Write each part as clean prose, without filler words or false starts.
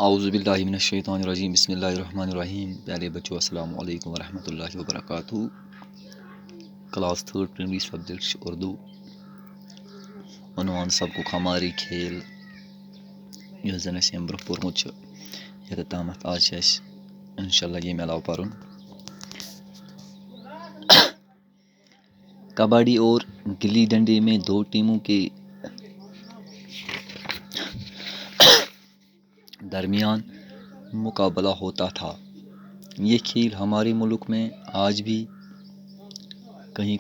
اعوذ باللہ من الشیطان الرجیم بسم اللہ الرحمن الرحیم. پیارے بچوں السلام علیکم ورحمۃ اللہ وبرکاتہ. Class 3 primary subject Urdu. عنوان سبقُک ہماری کھیل یُس زن اَسہِ ییٚمہِ برونٛہہ پوٚرمُت چھُ یوٚتتھ تامَتھ آز چھِ اَسہِ اِنشاء اللہ ییٚمہِ علاوٕ پَرُن. کبڈی اور گلی ڈنڈے میں دو ٹیموں کے درمیان مقابلہ ہوتا تھا. یہ کھیل ہمارے ملک میں آج بھی کہیں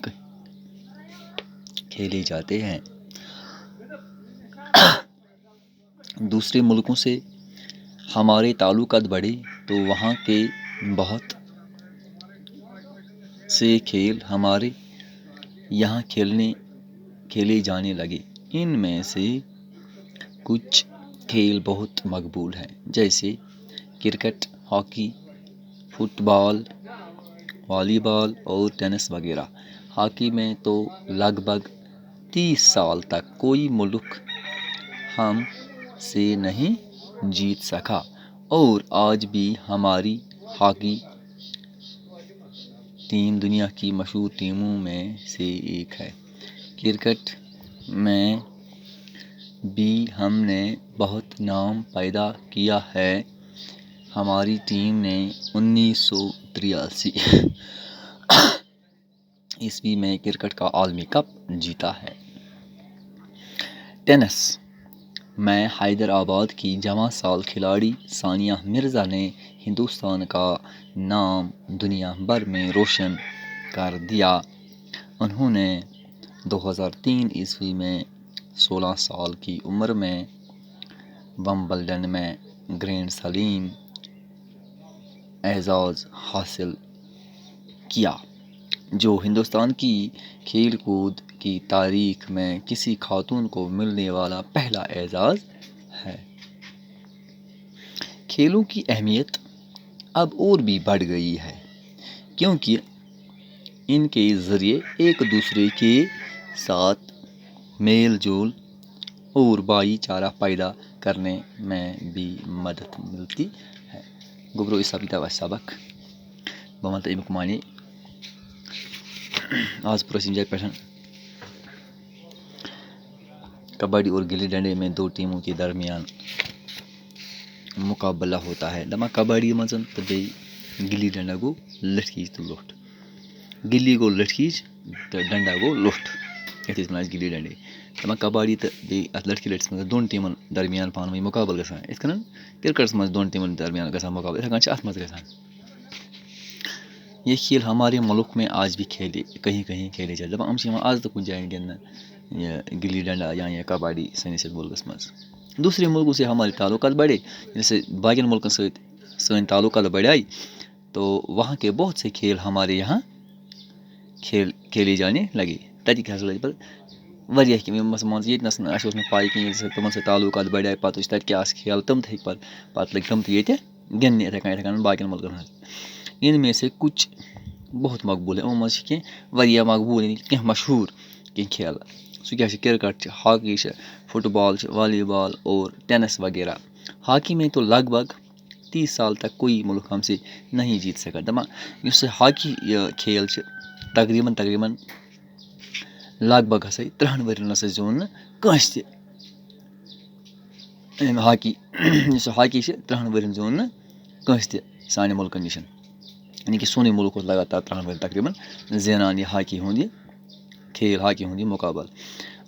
کھیلے جاتے ہیں. دوسرے ملکوں سے ہمارے تعلقات بڑھے تو وہاں کے بہت سے کھیل ہمارے یہاں کھیلے جانے لگے. ان میں سے کچھ کھیل بہت مقبول ہیں جیسے کرکٹ، ہاکی، فٹ بال، والی بال اور ٹینس وغیرہ. ہاکی میں تو لگ بھگ 30 سال تک کوئی ملک ہم سے نہیں جیت سکا اور آج بھی ہماری ہاکی ٹیم دنیا کی مشہور ٹیموں میں سے ایک ہے. کرکٹ میں بھی ہم نے بہت نام پیدا کیا ہے. ہماری ٹیم نے 1983 عیسوی میں کرکٹ کا عالمی کپ جیتا ہے. ٹینس میں حیدرآباد کی جوان سال کھلاڑی ثانیہ مرزا نے ہندوستان کا نام دنیا بھر میں روشن کر دیا. انہوں نے 2003 عیسوی میں 16 سال کی عمر میں ومبلڈن میں گرینڈ سلیم اعزاز حاصل کیا جو ہندوستان کی کھیل کود کی تاریخ میں کسی خاتون کو ملنے والا پہلا اعزاز ہے. کھیلوں کی اہمیت اب اور بھی بڑھ گئی ہے کیونکہ ان کے ذریعے ایک دوسرے کے ساتھ میل جول اور بھائی چارہ پیدا کرنے میں بھی مدد ملتی ہے. گوبرو اس سبق بہ ون امیک معنی آج پرسم جائے پہ. کبڈی اور گلی ڈنڈے میں دو ٹیموں کے درمیان مقابلہ ہوتا ہے. دپان کبڈی مز تو بیٚیہِ گلی ڈنڈا گو لٹھ تو لوٚٹھ. گلی گو لٹھ تو ڈنڈا گو لوٚٹھ. یتھ ونان گلی ڈنڈے. دپان کبڈی تو بیٚیہِ اتھ لٹھکہِ لٹھِس مز دۄن ٹیمن درمیان پانہٕ ؤنۍ مقابل گژھان. یتھ کٔنن کرکٹس مز دۄن ٹیمن درمیان گژھان مقابل یتھے کٔنۍ چھِ اتھ مز گژھان. یہ کھیل ہمارے ملک میں آج بھی کہیں کھیلے جاتے. دپان یِم چھِ یِوان آز تہِ کُنہِ جایہِ گِنٛدنہٕ یہ گلی ڈنڈا یا یہ کبڈی سٲنِس یتھ ملکس مز. دوسرے ملکوں سے ہمارے تعلقات بڑھے جیسے باقین ملکن سۭتۍ سٲنۍ تعلقات بڑھائی تو وہاں کے بہت سے کھیل ہمارے یہاں کھیلے جانے لگے. تتِکۍ ہسا لٔگۍ پتہٕ واریاہ کینٛہہ مان ژٕ ییٚتہِ نس اَسہِ اوس نہٕ پاے کِہیٖنۍ تِمن سۭتۍ تعلقات بڑھاے پتہٕ وٕچھ تتہِ کیاہ آسہِ کھیل تِم تہِ ہیٚکۍ پتہٕ لٔگۍ تِم تہِ ییٚتہِ گِنٛدنہِ یِتھے کٔنۍ باقین ملکن ہٕنٛز. ان میں سے کچھ بہت مقبوٗل ہے. یِمو منٛز چھِ کینٛہہ واریاہ مقبوٗل یعنی کینٛہہ مشہوٗر کینٛہہ کھیل. سُہ کیاہ چھُ کرکٹ چھُ، ہاکی چھِ، فٹ بال چھِ، والی بال اور ٹینس وغیرہ. ہاکی میں تو لگ بھگ 30 سال تک کوئی ملک ہم سے نہیں جیت سکا. دپان یُس ہاکی کھیل چھِ تقریٖباً لگ بھگ ہسا 30 ؤرین نسا زیوٗن نہٕ کٲنٛسہِ تہِ ہاکی. یُس ہاکی چھِ 30 ؤرین زیوٗن نہٕ کٲنٛسہِ تہِ سانہِ مُلکہٕ نِش. یعنی کہ سونُے ملک اوس لگاتار 30 ؤری تقریٖباً زینان یہ ہاکی ہُنٛد یہ کھیل ہاکی ہُنٛد یہ مقابل.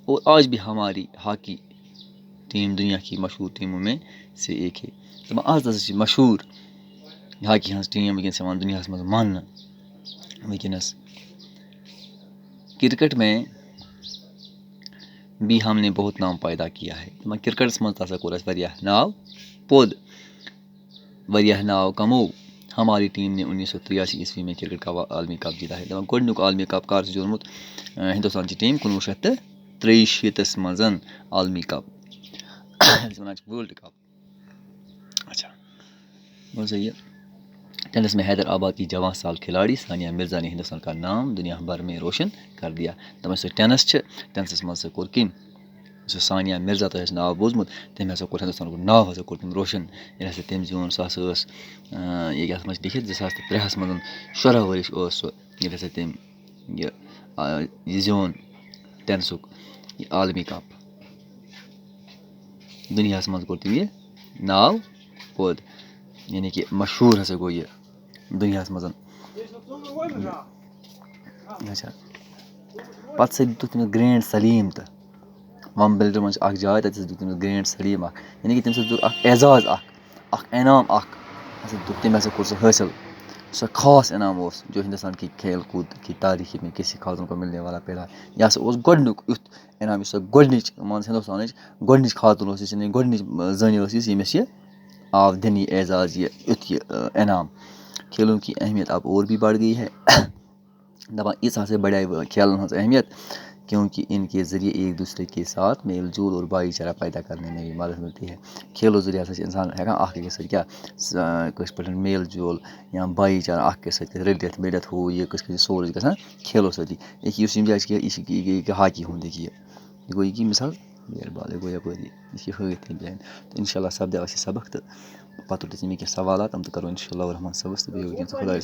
اور آج بھی ہماری ہاکی ٹیم دنیا کی مشہور ٹیموں میں سے ایک ہے. دپان آز ہسا چھِ مشہوٗر ہاکی ہٕنٛز ٹیٖم وٕنکیٚنس یِوان دُنیاہس منٛز ماننہٕ. وٕنکیٚنس کرکٹ میں بھی ہم نے بہت نام پیدا کیا ہے. دپان کرکٹس منٛز تہِ ہسا کوٚر اَسہِ واریاہ ناو پوٚد واریاہ ناو کموو. ہماری ٹیم نے 1983 عیسوی میں کرکٹ کا عالمی کپ جیتا ہے. دپان گۄڈنیُک عالمی کپ کر چھُ زیوٗنمُت ہندوستان چہِ ٹیٖم 1963 منٛز عالمی کپ یَتھ وَنان چھِ وٲلڈ کپ. اچھا گوٚو سا یہ. ٹینس میں حیدرآباد کی جوان سال کھلاڑی ثانیہ مرزا نے ہندوستان کا نام دنیا بھر میں روشن کر دیا. دپان سُہ ٹینس چھِ ٹینسس منٛز سا کوٚر کٔمۍ سُہ سانیا مِرزا تۄہہِ آسہِ ناو بوٗزمُت تٔمۍ ہَسا کوٚر ہِندُستانُک ناو ہَسا کوٚر تٔمۍ روشَن ییٚلہِ ہَسا تٔمۍ زیوٗن سُہ ہَسا ٲس ییٚکیٛاہ اَتھ منٛز چھِ لیکھِتھ 2003 منٛز 16 ؤرِش اوس سُہ ییٚلہِ ہَسا تٔمۍ یہِ زیوٗن ٹٮ۪نسُک یہِ عالمی کَپ دُنیاہَس منٛز کوٚر تٔمۍ یہِ ناو پٲدٕ یعنی کہِ مشہوٗر ہَسا گوٚو یہِ دُنیاہَس منٛز اچھا پَتہٕ ہَسا دِتُکھ تٔمِس گرٛینٛڈ سلیٖم تہٕ وَمبِلڈَن منٛز چھِ اَکھ جاے تَتہِ ہَسا دیُت تٔمِس گرٛینٛڈ سلیٖم اَکھ یعنی کہِ تٔمِس ہَسا دیُت اَکھ اعزاز اَکھ انعام اَکھ ہَسا دیُت تٔمۍ ہَسا کوٚر سُہ حٲصِل سُہ خاص انعام اوس جو ہِندوستان کی کھیل کوٗد کی تاریٖخی میں کسی خاتون کو مِلنے والا پہلا یہِ ہَسا اوس گۄڈنیُک یُتھ انعام یُس سۄ گۄڈنِچ مان ژٕ ہِندوستانٕچ گۄڈنِچ خاتوٗن ٲس یُس یعنی گۄڈنِچ زٔنۍ ٲس یُس ییٚمِس یہِ آو دِنہٕ یہِ اعزاز یہِ یُتھ یہِ انعام کھیلوں کی اہمیت اب اور بھی بڑھ گئی ہے دَپان ییٖژاہ ہَسا بڑے کھیلَن ہٕنٛز اہمیت کیونکہ ان کے ذریعے ایک دوسرے کے ساتھ میل جول اور بھائی چارہ پیدا کرنے میں بھی مدد ملتی ہے کھیلو ذریعہ ہَسا چھِ اِنسان ہٮ۪کان اَکھ أکِس سۭتۍ کیٛاہ کٲشِر پٲٹھۍ میل جول یا بھایی چارہ اَکھ أکِس سۭتۍ رٔلِتھ مِلِتھ ہُہ یہِ کٲشِر پٲٹھۍ سورُے چھِ گژھان کھیلو سۭتی ییٚکیٛاہ یُس ییٚمہِ جایہِ چھِ یہِ چھِ یہِ ہاکی ہُنٛد یہِ گوٚو یہِ کہِ مِثال بیٹ بال یہِ گوٚو یَپٲری یہِ چھِ ہٲیِتھ تَمہِ جایَن تہٕ اِنشاء اللہ سَپدیو اَسہِ یہِ سبق تہٕ پَتہٕ تُلۍ تٔمۍ کینٛہہ سوالات تِم تہٕ کَرو اِنشاء اللہ رحمٰن صٲبَس تہٕ بیٚیہِ وٕنکٮ۪ن خۄدایَس